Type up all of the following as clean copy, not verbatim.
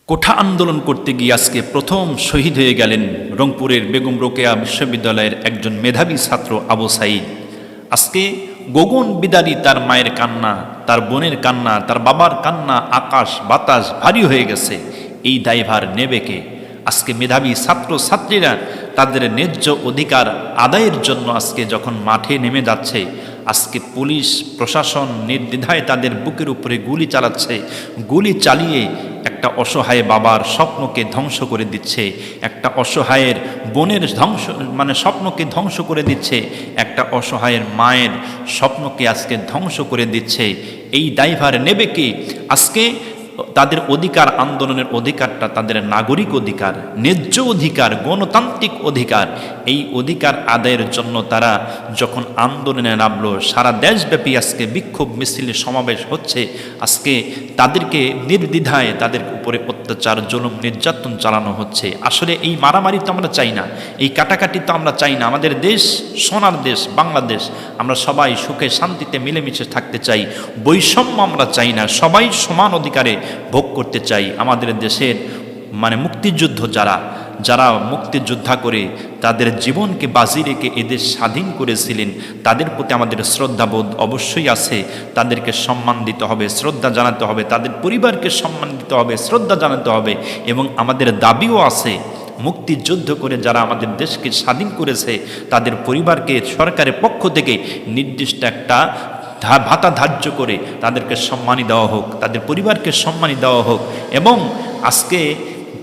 কোঠা আন্দোলন করতে গিয়ে আজকে প্রথম শহীদ হয়ে গেলেন রংপুরের বেগম রোকেয়া বিশ্ববিদ্যালয়ের একজন মেধাবী ছাত্র আবু সাঈদ। আজকে গগন বিদারী তার মায়ের কান্না, তার বোনের কান্না, তার বাবার কান্না, আকাশ বাতাস ভারী হয়ে গেছে। এই দায়ভার নেবে কে? আজকে মেধাবী ছাত্র ছাত্রীরা তাদের ন্যায্য অধিকার আদায়ের জন্য আজকে যখন মাঠে নেমে যাচ্ছে, আজকে পুলিশ প্রশাসন নির্দ্বিধায় তাদের বুকের উপরে গুলি চালাচ্ছে। গুলি চালিয়ে একটা অসহায় বাবার স্বপ্নকে ধ্বংস করে দিচ্ছে, একটা অসহায়ের বোনের স্বপ্নকে ধ্বংস করে দিচ্ছে, একটা অসহায়ের মায়ের স্বপ্নকে আজকে ধ্বংস করে দিচ্ছে। এই দায়ভার নেবে কে? আজকে তাদের অধিকার, আন্দোলনের অধিকারটা তাদের নাগরিক অধিকার, ন্যায্য অধিকার, গণতান্ত্রিক অধিকার। এই অধিকার আদায়ের জন্য তারা যখন আন্দোলনে নামলো, সারা দেশব্যাপী আজকে বিক্ষোভ মিছিল সমাবেশ হচ্ছে। আজকে তাদেরকে নির্দ্বিধায় তাদের উপরে অত্যাচার, জুলুম, নির্যাতন চালানো হচ্ছে। আসলে এই মারামারি তো আমরা চাই না, এই কাটাকাটি তো আমরা চাই না। আমাদের দেশ সোনার দেশ বাংলাদেশ, আমরা সবাই সুখে শান্তিতে মিলেমিশে থাকতে চাই। বৈষম্য আমরা চাই না, সবাই সমান অধিকারে ভোগ করতে চাই। আমাদের দেশের মুক্তিযুদ্ধ যারা মুক্তিযোদ্ধা করে তাদের জীবনকে বাজি রেখে এদেশ স্বাধীন করেছিলেন, তাদের প্রতি আমাদের শ্রদ্ধাবোধ অবশ্যই আছে। তাদেরকে সম্মান দিতে হবে, শ্রদ্ধা জানাতে হবে, তাদের পরিবারকে সম্মান দিতে হবে, শ্রদ্ধা জানাতে হবে। এবং আমাদের দাবিও আছে, মুক্তিযুদ্ধ করে যারা আমাদের দেশকে স্বাধীন করেছে তাদের পরিবারকে সরকারের পক্ষ থেকে নির্দিষ্ট একটা ভাতা ধার্য করে তাদেরকে সম্মানী দেওয়া হোক, তাদের পরিবারকে সম্মানী দেওয়া হোক। এবং আজকে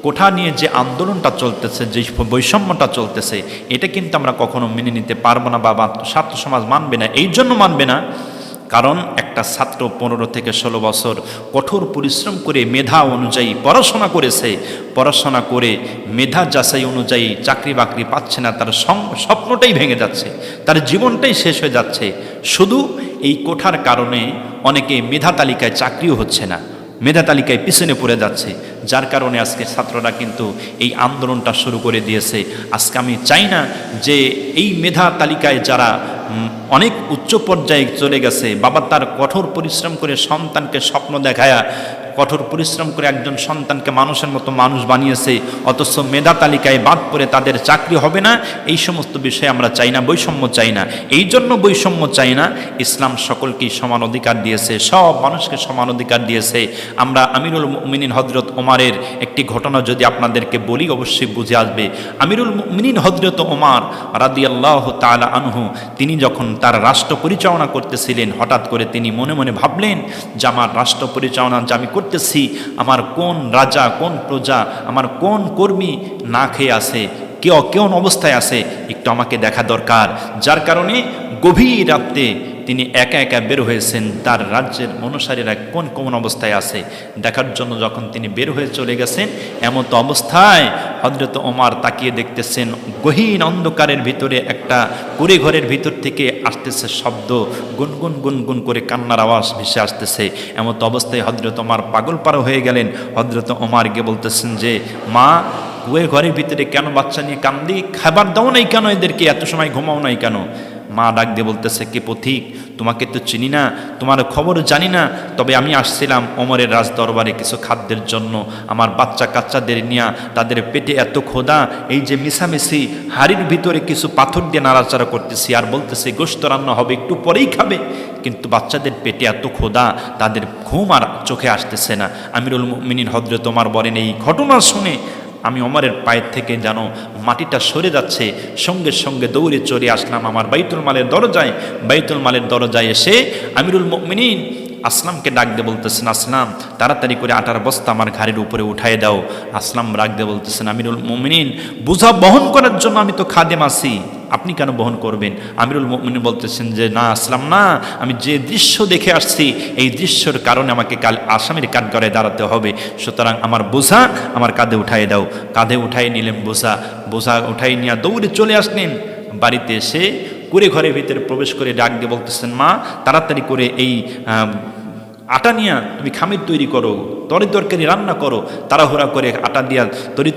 কোঠা নিয়ে যে আন্দোলনটা চলতেছে, যে বৈষম্যটা চলতেছে, এটা কিন্তু আমরা কখনো মেনে নিতে পারবো না, বা ছাত্র সমাজ মানবে না। এই জন্য মানবে না কারণ একটা ছাত্র 15 থেকে 16 বছর কঠোর পরিশ্রম করে মেধা অনুযায়ী পড়াশোনা করেছে, পড়াশোনা করে মেধা যাচাই অনুযায়ী চাকরি বাকরি পাচ্ছে না, তার স্বপ্নটাই ভেঙে যাচ্ছে, তার জীবনটাই শেষ হয়ে যাচ্ছে। শুধু এই কোঠার কারণে অনেকে মেধা তালিকায় চাকরিও হচ্ছে না, মেধা তালিকায় পিছনে পড়ে যাচ্ছে। যার কারণে আজকে ছাত্ররা কিন্তু এই আন্দোলনটা শুরু করে দিয়েছে। আজকে আমি চাই না যে এই মেধা তালিকায় যারা অনেক উচ্চ পর্যায়ে চলে গেছে, বাবা তার কঠোর পরিশ্রম করে সন্তানকে স্বপ্ন দেখায়া কঠোর পরিশ্রম করে একজন সন্তানকে মানুষের মতো মানুষ বানিয়েছে, অথচ মেধা তালিকায় বাদ পড়ে তাদের চাকরি হবে না, এই সমস্ত বিষয়ে আমরা চাই না, বৈষম্য চাই না। এই জন্য বৈষম্য চাই না, ইসলাম সকলকেই সমান অধিকার দিয়েছে, সব মানুষকে সমান অধিকার দিয়েছে। আমরা আমিরুল মুমিনিন হযরত ওমরের একটি ঘটনা যদি আপনাদেরকে বলি অবশ্যই বুঝে আসবে। আমিরুল মুমিনিন হযরত ওমর রাদিয়াল্লাহু তাআলা আনহু, তিনি যখন তার রাষ্ট্র পরিচালনা করতেছিলেন, হঠাৎ করে তিনি মনে মনে ভাবলেন যে আমার রাষ্ট্র পরিচালনা যে আমি করতেছি, আমার কোন রাজা, কোন প্রজা, আমার কোন কর্মী না খেয়ে আছে, কেমন অবস্থায় আছে, একটু আমাকে দেখা দরকার। যার কারণে গভীর রাতে তিনি একা একা বের হয়েছেন তার রাজ্যের অনুসারীরা কোন অবস্থায় আছে দেখার জন্য। যখন তিনি বের হয়ে চলে গেছেন, এমত অবস্থায় হযরত ওমর তাকিয়ে দেখতেছেন, গহীন অন্ধকারের ভিতরে একটা কুড়ে ঘরের ভিতর থেকে আসতেছে শব্দ, গুনগুন গুনগুন করে কান্নার আওয়াজ ভেসে আসতেছে। এমত অবস্থায় হযরত ওমর পাগল পারা হয়ে গেলেন। হযরত ওমর গিয়ে বলতেছেন যে, মা, কুয়ে ঘরের ভিতরে কেন বাচ্চা নিয়ে কান্দি? খাবার দাও নাই কেন এদেরকে? এত সময় ঘুমাও নাই কেন? মা ডাক দিয়ে বলতেছে, কে পথিক, তোমাকে তো চিনি না, তোমার খবর জানি না, তবে আমি আসছিলাম ওমরের রাজ দরবারে কিছু খাদ্যের জন্য। আমার বাচ্চা কাচ্চাদের নিয়ে তাদের পেটে এত ক্ষুধা, এই যে মিশামিশি হাড়ির ভিতরে কিছু পাথর দিয়ে নাড়াচাড়া করতেছি, আর বলতেছি গোশত রান্না হবে, একটু পরেই খাবে, কিন্তু বাচ্চাদের পেটে এত ক্ষুধা, তাদের ঘুম আর চোখে আসতেছে না। আমিরুল মুমিনিন হযরত ওমর বলেন, এই ঘটনা শুনে আমি ওমরের পায়ের থেকে যেন মাটিটা সরে যাচ্ছে, সঙ্গে সঙ্গে দৌড়ে চলে আসলাম আমার বাইতুল মালের দরজায়। বাইতুল মালের দরজায় এসে আমিরুল মুমিনিন আসলামকে ডাক দিয়ে বলতেছেন, আসলাম, তাড়াতাড়ি করে আটার বস্তা আমার ঘাড়ের উপরে উঠায় দাও। আসলাম রাগ দিয়ে বলতেছেন, আমিরুল মুমিনিন, বোঝা বহন করার জন্য আমি তো খাদেম আছি, আপনি কেন বহন করবেন? আমিরুল মুমিনিন বলতেছেন যে, না আসলাম না, আমি যে দৃশ্য দেখে আসছি, এই দৃশ্যের কারণে আমাকে কাল আসামির কাঠগড়ায় দাঁড়াতে হবে, সুতরাং আমার বোঝা আমার কাঁধে উঠাই দাও। কাঁধে উঠাই নিলেন বোঝা উঠাই নিয়ে দৌড়ে চলে আসলেন। বাড়িতে এসে কুড়ে ঘরের ভিতরে প্রবেশ করে ডাক দিয়ে বলতেছেন, মা, তাড়াতাড়ি করে এই আটা নিয়ে তুমি খামির তৈরি করো, তরকারি রান্না করো। তাড়াহুড়া করে আটা দিয়া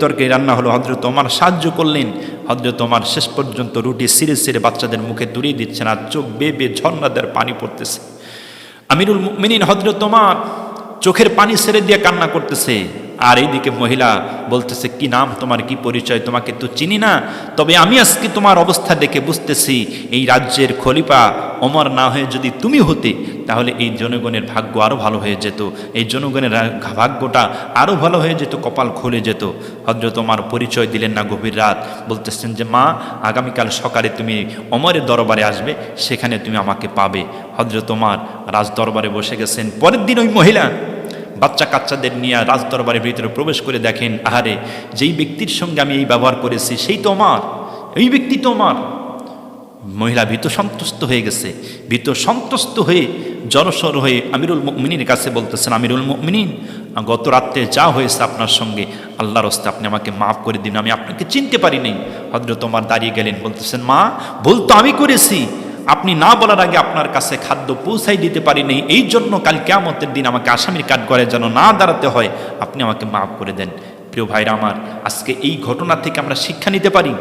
তরকারি রান্না হলো। হযরত ওমর সাহায্য করলেন। হযরত ওমর শেষ পর্যন্ত রুটি ছিঁড়ে ছিঁড়ে বাচ্চাদের মুখে তুলিয়ে দিচ্ছেন, আর চোখ বেয়ে বেয়ে ঝর্ণাদের পানি পড়তেছে। আমিরুল মুমিনিন হযরত ওমর চোখের পানি ছেড়ে দিয়ে কান্না করতেছে। আর এইদিকে মহিলা বলতেছে, কি নাম তোমার, কি পরিচয়, তোমাকে তো চিনি না, তবে আমি আজকে তোমার অবস্থা দেখে বুঝতেছি এই রাজ্যের খলিফা ওমর না হয়ে যদি তুমি হতে, তাহলে এই জনগণের ভাগ্য আরও ভালো হয়ে যেত, এই জনগণের ভাগ্যটা আরও ভালো হয়ে যেত, কপাল খুলে যেত। হযরত ওমর পরিচয় দিলেন না গভীর রাত, বলতেছেন যে মা, আগামীকাল সকালে তুমি ওমরের দরবারে আসবে, সেখানে তুমি আমাকে পাবে। হযরত ওমর রাজ দরবারে বসে গেছেন। পরের দিন ওই মহিলা বাচ্চা কাচ্চাদের নিয়ে রাজ দরবারের ভিতরে প্রবেশ করে দেখেন, আহারে, যেই ব্যক্তির সঙ্গে আমি এই ব্যবহার করেছি সেই তো ওমর, এই ব্যক্তি তো ওমর। মহিলা ভীত সন্ত্রস্ত হয়ে গেছে। ভীত সন্ত্রস্ত হয়ে জড়সড় হয়ে আমিরুল মুমিনিনের কাছে বলতেছেন, আমিরুল মুমিনিন, গত রাত্রে যা হয়েছে আপনার সঙ্গে, আল্লাহর রাস্তায় আপনি আমাকে মাফ করে দিন, আমি আপনাকে চিনতে পারি নাই। হযরত ওমর দাঁড়িয়ে গেলেন, বলতেছেন, মা, ভুল তো আমি করেছি, আপনি না বলার আগে আপনার কাছে খাদ্য পৌঁছাই দিতে পারি নাই, এই জন্য কাল কিয়ামতের দিন আমাকে আসামির কাঠগড়ায় যেন না দাঁড়াতে হয়, আপনি আমাকে মাফ করে দেন। প্রিয় ভাইরা আমার, আজকে এই ঘটনা থেকে আমরা শিক্ষা নিতে পারি।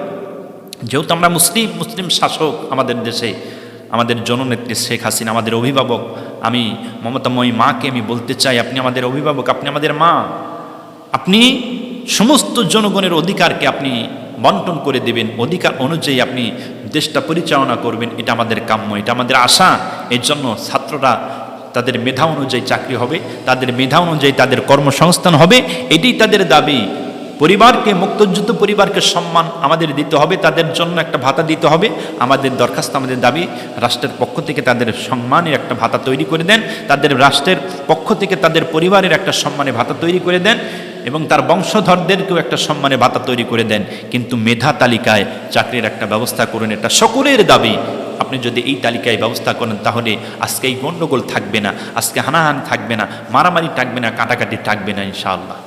যেহেতু আমরা মুসলিম শাসক আমাদের দেশে, আমাদের জননেত্রী শেখ হাসিনা আমাদের অভিভাবক, আমি মমতাময়ী মাকে আমি বলতে চাই, আপনি আমাদের অভিভাবক, আপনি আমাদের মা, আপনি সমস্ত জনগণের অধিকারকে আপনি বন্টন করে দেবেন, অধিকার অনুযায়ী আপনি দেশটা পরিচালনা করবেন, এটা আমাদের কাম্য, এটা আমাদের আশা। এর জন্য ছাত্ররা তাদের মেধা অনুযায়ী চাকরি হবে, তাদের মেধা অনুযায়ী তাদের কর্মসংস্থান হবে, এটাই তাদের দাবি। পরিবারকে, মুক্তযুদ্ধ পরিবারকে সম্মান আমাদের দিতে হবে, তাদের জন্য একটা ভাতা দিতে হবে। আমাদের দরখাস্ত, আমাদের দাবি, রাষ্ট্রের পক্ষ থেকে তাদের সম্মানের একটা ভাতা তৈরি করে দেন, তাদের রাষ্ট্রের পক্ষ থেকে তাদের পরিবারের একটা সম্মানের ভাতা তৈরি করে দেন, এবং তার বংশধরদেরকেও একটা সম্মানের ভাতা তৈরি করে দেন। কিন্তু মেধা তালিকায় চাকরির একটা ব্যবস্থা করুন, এটা সকলের দাবি। আপনি যদি এই তালিকায় ব্যবস্থা করেন, তাহলে আজকে এই গণ্ডগোল থাকবে না, আজকে হানাহানি থাকবে না, মারামারি থাকবে না, কাটাকাটি থাকবে না, ইনশাআল্লাহ।